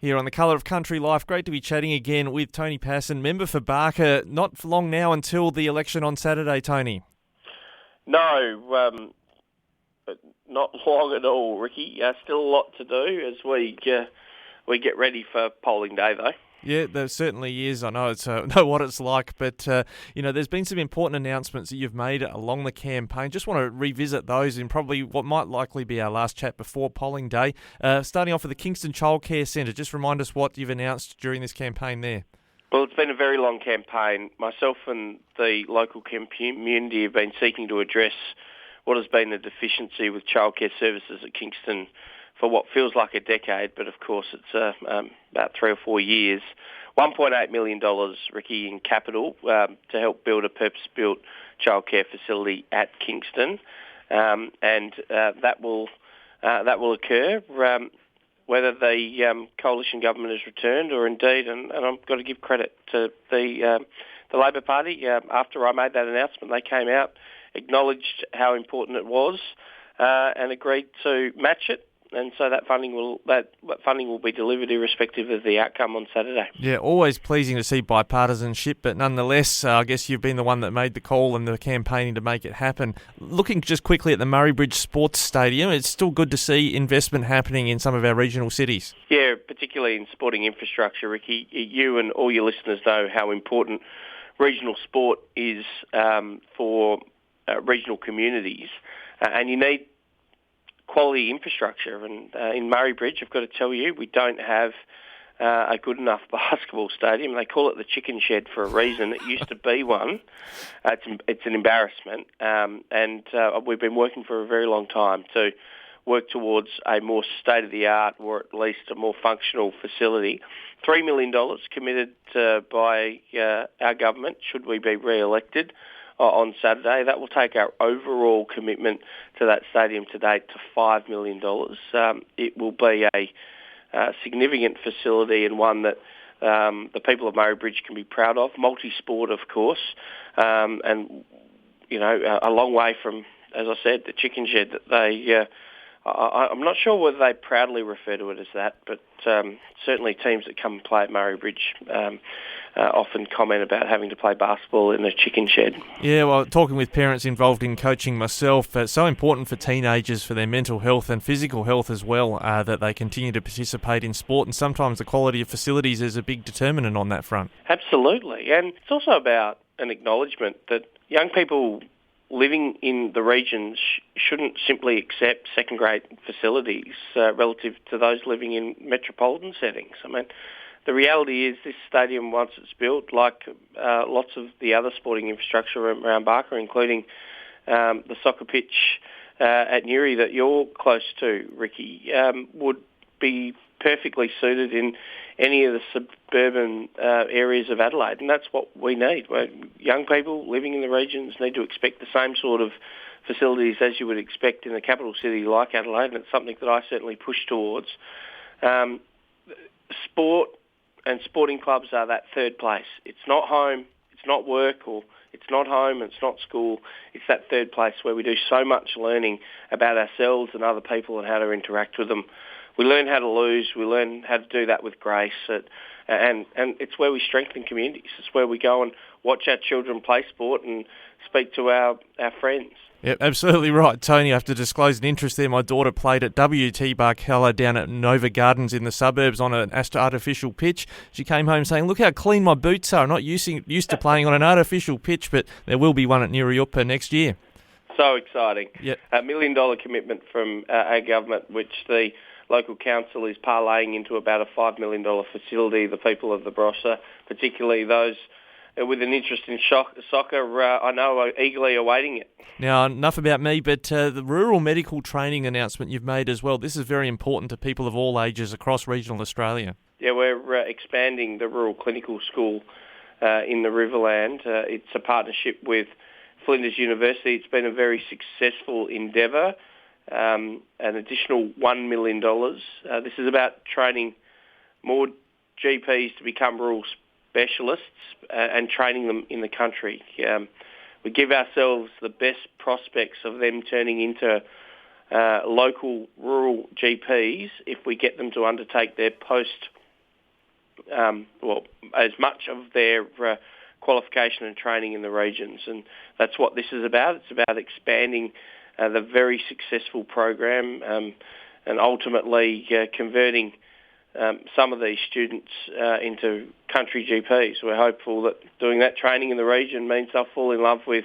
Here on the Colour of Country Life, great to be chatting again with Tony Passon, member for Barker. Not for long now until the election on Saturday, Tony. No, not long at all, Ricky. Still a lot to do as we get ready for polling day, though. Yeah, there certainly is. I know know what it's like, but there's been some important announcements that you've made along the campaign. Just want to revisit those in probably what might likely be our last chat before polling day. Starting off with the Kingston Childcare Centre, just remind us what you've announced during this campaign there. Well, it's been a very long campaign. Myself and the local community have been seeking to address what has been a deficiency with childcare services at Kingston for what feels like a decade, but of course it's about 3 or 4 years. $1.8 million, Ricky, in capital to help build a purpose-built childcare facility at Kingston, and that will occur whether the coalition government is returned or indeed, and I've got to give credit to the Labor Party. After I made that announcement, they came out, acknowledged how important it was, and agreed to match it. And so that funding will be delivered irrespective of the outcome on Saturday. Yeah, always pleasing to see bipartisanship, but nonetheless, I guess you've been the one that made the call and the campaigning to make it happen. Looking just quickly at the Murray Bridge Sports Stadium, it's still good to see investment happening in some of our regional cities. Yeah, particularly in sporting infrastructure, Ricky. You and all your listeners know how important regional sport is for regional communities, and you need quality infrastructure, and in Murray Bridge, I've got to tell you, we don't have a good enough basketball stadium. They call it the chicken shed for a reason. It used to be one. It's an embarrassment, and we've been working for a very long time to work towards a more state-of-the-art, or at least a more functional facility. $3 million committed by our government, should we be re-elected on Saturday. That will take our overall commitment to that stadium to date to $5 million. It will be a significant facility and one that the people of Murray Bridge can be proud of. Multi-sport, of course, and a long way from, as I said, the chicken shed that they. I'm not sure whether they proudly refer to it as that, but certainly teams that come and play at Murray Bridge often comment about having to play basketball in a chicken shed. Yeah, well, talking with parents involved in coaching myself, it's so important for teenagers, for their mental health and physical health as well, that they continue to participate in sport, and sometimes the quality of facilities is a big determinant on that front. Absolutely, and it's also about an acknowledgement that young people living in the regions shouldn't simply accept second-grade facilities relative to those living in metropolitan settings. I mean, the reality is this stadium, once it's built, like lots of the other sporting infrastructure around Barker, including the soccer pitch at Newry that you're close to, Ricky, would be perfectly suited in any of the suburban areas of Adelaide, and that's what we need. Young people living in the regions need to expect the same sort of facilities as you would expect in a capital city like Adelaide, and it's something that I certainly push towards. Sport and sporting clubs are that third place. It's not home, it's not work, or it's not home, it's not school. It's that third place where we do so much learning about ourselves and other people and how to interact with them. We learn how to lose. We learn how to do that with grace. And it's where we strengthen communities. It's where we go and watch our children play sport and speak to our friends. Yep, absolutely right, Tony. I have to disclose an interest there. My daughter played at WT Barkella down at Nova Gardens in the suburbs on an artificial pitch. She came home saying, "Look how clean my boots are. I'm not used to playing on an artificial pitch, but there will be one at Newry next year." So exciting. Yep. $1 million commitment from our government, which the local council is parlaying into about a $5 million facility. The people of the Barossa, particularly those with an interest in soccer, I know are eagerly awaiting it. Now, enough about me, but the rural medical training announcement you've made as well, this is very important to people of all ages across regional Australia. Yeah, we're expanding the rural clinical school in the Riverland. It's a partnership with Flinders University. It's been a very successful endeavour. An additional $1 million. This is about training more GPs to become rural specialists and training them in the country. We give ourselves the best prospects of them turning into local rural GPs if we get them to undertake their as much of their qualification and training in the regions. And that's what this is about. It's about expanding the very successful program and ultimately converting some of these students into country GPs. We're hopeful that doing that training in the region means they'll fall in love with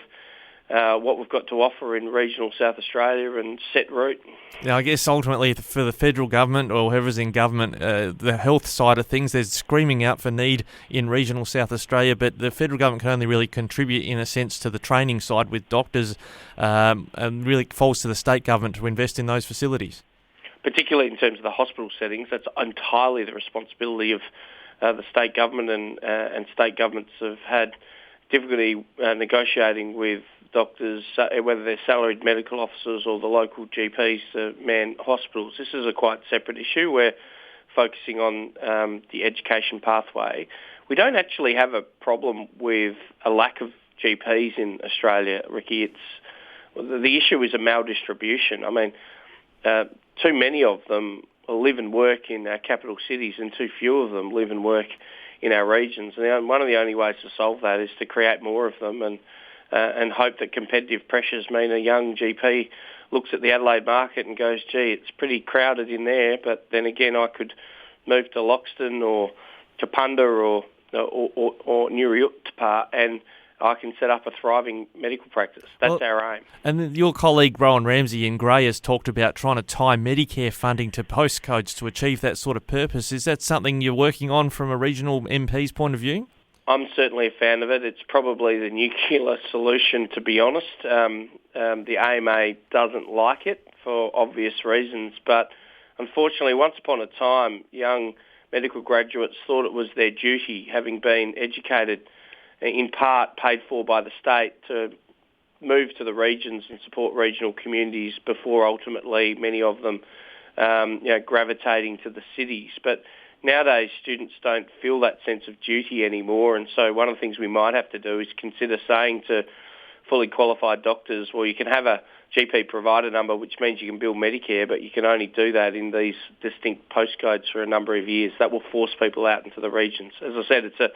what we've got to offer in regional South Australia and set route. Now, I guess ultimately for the federal government or whoever's in government, the health side of things, there's screaming out for need in regional South Australia, but the federal government can only really contribute in a sense to the training side with doctors, and really falls to the state government to invest in those facilities. Particularly in terms of the hospital settings, that's entirely the responsibility of the state government, and state governments have had difficulty negotiating with doctors, whether they're salaried medical officers or the local GPs to man hospitals. This is a quite separate issue. We're focusing on the education pathway. We don't actually have a problem with a lack of GPs in Australia, Ricky. The issue is a maldistribution. I mean, too many of them live and work in our capital cities, and too few of them live and work in our regions. And one of the only ways to solve that is to create more of them and hope that competitive pressures mean a young GP looks at the Adelaide market and goes, gee, it's pretty crowded in there, but then again I could move to Loxton or Kapunda or Nuriutpa and I can set up a thriving medical practice. That's our aim. And your colleague Rowan Ramsey in Grey has talked about trying to tie Medicare funding to postcodes to achieve that sort of purpose. Is that something you're working on from a regional MP's point of view? I'm certainly a fan of it. It's probably the nuclear solution, to be honest. The AMA doesn't like it for obvious reasons, but unfortunately, once upon a time, young medical graduates thought it was their duty, having been educated in part paid for by the state, to move to the regions and support regional communities before ultimately many of them gravitating to the cities. But nowadays students don't feel that sense of duty anymore, and so one of the things we might have to do is consider saying to fully qualified doctors, well, you can have a GP provider number, which means you can bill Medicare, but you can only do that in these distinct postcodes for a number of years. That will force people out into the regions. As I said, it's a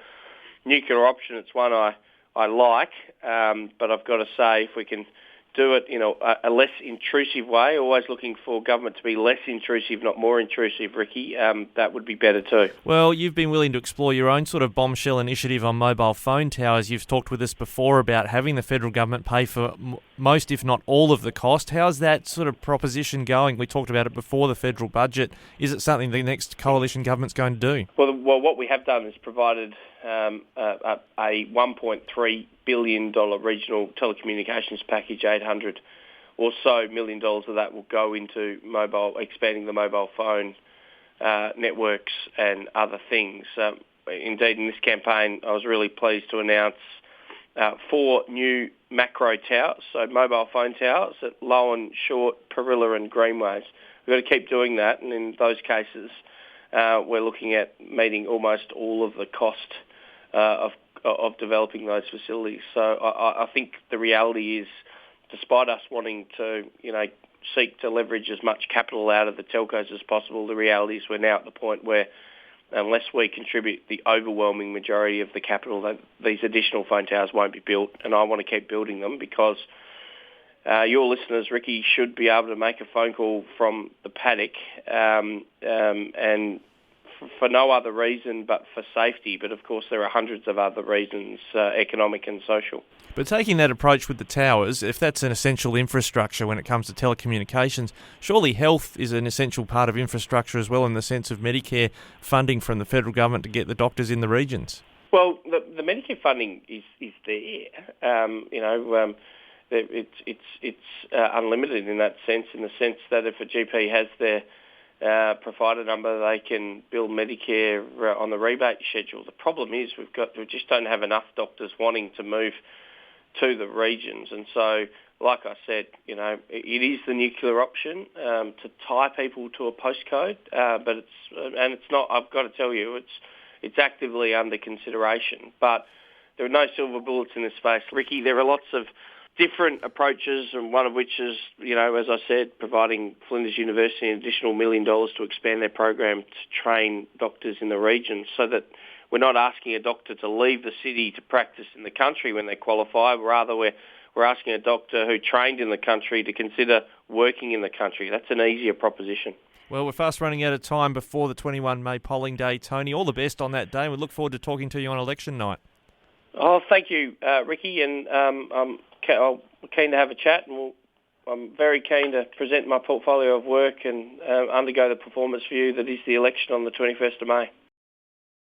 nuclear option. It's one I like, but I've got to say, if we can do it in a less intrusive way, always looking for government to be less intrusive, not more intrusive, Ricky, that would be better too. Well, you've been willing to explore your own sort of bombshell initiative on mobile phone towers. You've talked with us before about having the federal government pay for most, if not all, of the cost. How's that sort of proposition going? We talked about it before the federal budget. Is it something the next coalition government's going to do? Well, what we have done is provided a $1.3 billion regional telecommunications package. 800 or so million dollars of that will go into expanding the mobile phone networks and other things. Indeed, in this campaign, I was really pleased to announce 4 new macro towers, so mobile phone towers at Lowan, Short, Perilla and Greenways. We've got to keep doing that, and in those cases, we're looking at meeting almost all of the cost of developing those facilities. So I think the reality is, despite us wanting to, seek to leverage as much capital out of the telcos as possible, the reality is we're now at the point where, unless we contribute the overwhelming majority of the capital, that these additional phone towers won't be built. And I want to keep building them because your listeners, Ricky, should be able to make a phone call from the paddock and for no other reason but for safety. But of course there are hundreds of other reasons, economic and social. But taking that approach with the towers, if that's an essential infrastructure when it comes to telecommunications, surely health is an essential part of infrastructure as well, in the sense of Medicare funding from the federal government to get the doctors in the regions. Well, the Medicare funding is there. It's unlimited in that sense, in the sense that if a GP has their provider number, they can bill Medicare on the rebate schedule. The problem is we just don't have enough doctors wanting to move to the regions, and so, like I said, it is the nuclear option to tie people to a postcode, but it's not. I've got to tell you, it's actively under consideration. But there are no silver bullets in this space, Ricky. There are lots of different approaches, and one of which is, as I said, providing Flinders University an additional $1 million to expand their program to train doctors in the region, so that we're not asking a doctor to leave the city to practice in the country when they qualify. Rather, we're asking a doctor who trained in the country to consider working in the country. That's an easier proposition. Well, we're fast running out of time before the 21 May polling day, Tony. All the best on that day. We look forward to talking to you on election night. Oh, thank you, Ricky, and I'm keen to have a chat, and I'm very keen to present my portfolio of work and undergo the performance review that is the election on the 21st of May.